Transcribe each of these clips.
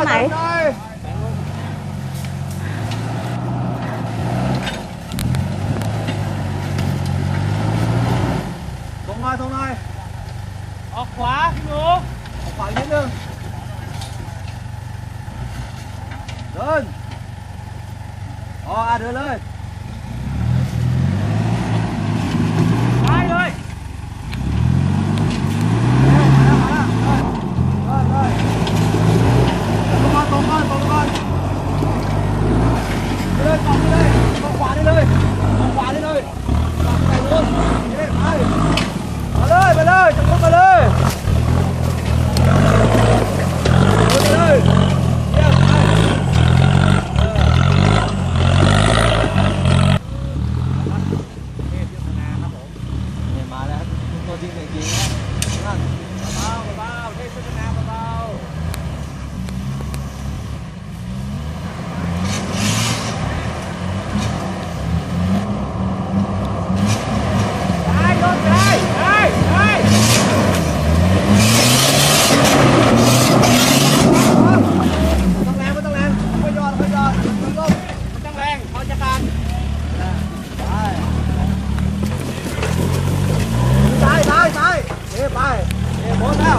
างไหนตรงหน่อยออกขวาพี่หนู ออกขวานิดนึงเดินเดินเลยซ้ายเลยตรงก่อนไปเลยตรงขวาได้เลยไปเลยจะพุ่งมาเลยมาแล้วตัวจริงจริงนะเบาเทศนาเบาไปหมดแล้ว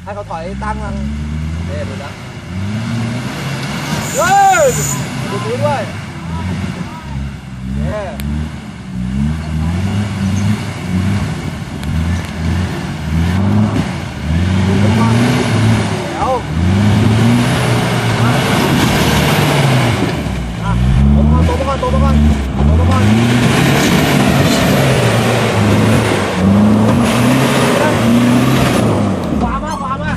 ให้เขาถอยตั้งมันดูนะดูด้วยตัวก่อนขวามา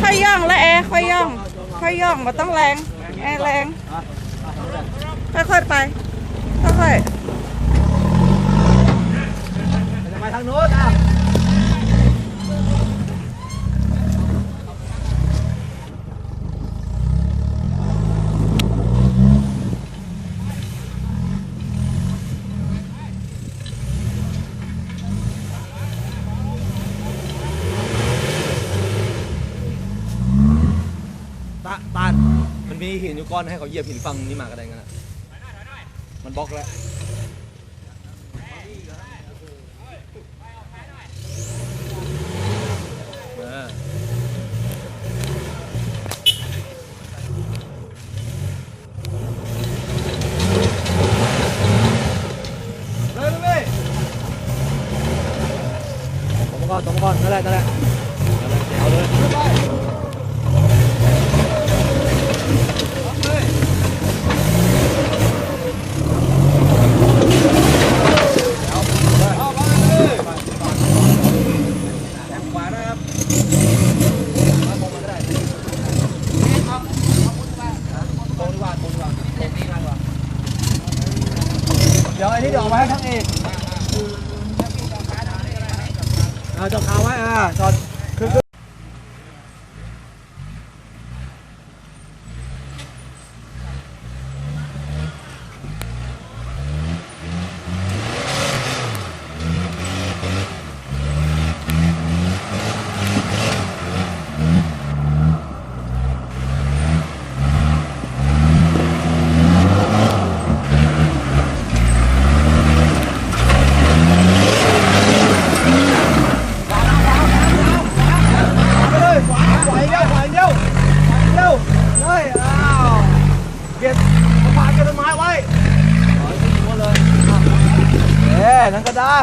ค่อยย่องและค่อยย่องมาต้องแรงแรงค่อยๆไปค่อยจะไปทางโน้นตานมันมีหินอยู่ก้อนให้เขาเหยียบหินฝั่งนี้มาก็ได้งั้นมันบล็อกแล้วเลยตรงก่อนนั่นแหละเอาเลยเดี๋ยวไอ้นี่เดี๋ยวเอาไว้ให้ทั้งเอกจอดขาไว้จอดคือนั้นก็ได้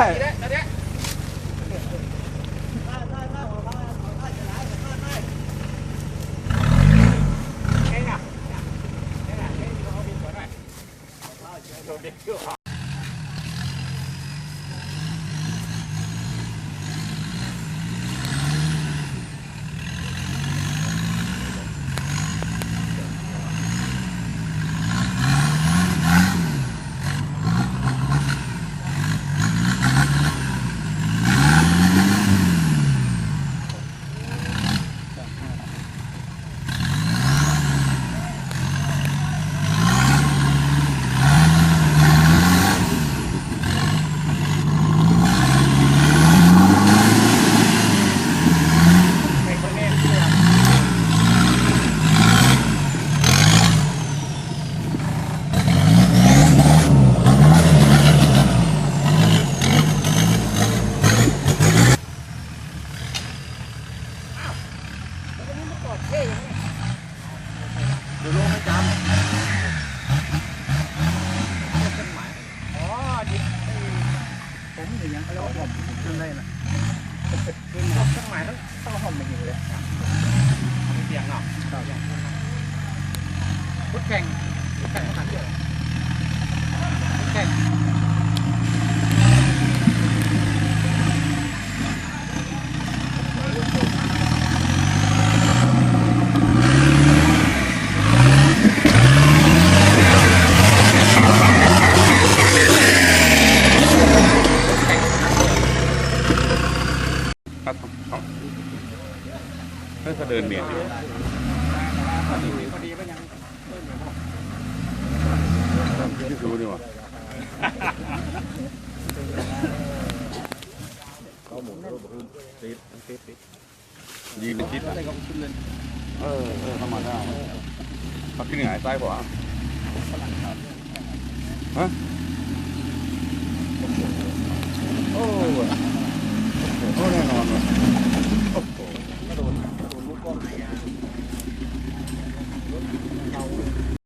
แล้วก็ผมขึ้นได้นะขึ้นข้างในต้องห่มมาอยู่เลยไม่เสียงหรอกพุทธแข่งขนาดเดียวพุทธแข่งถ้าเดินเมียนอยู่นี่คือนี่วะยิงในคิดเข้ามาได้เขาขึ้นหงายซ้ายขวาฮะโอ้แน่นอนว่ะ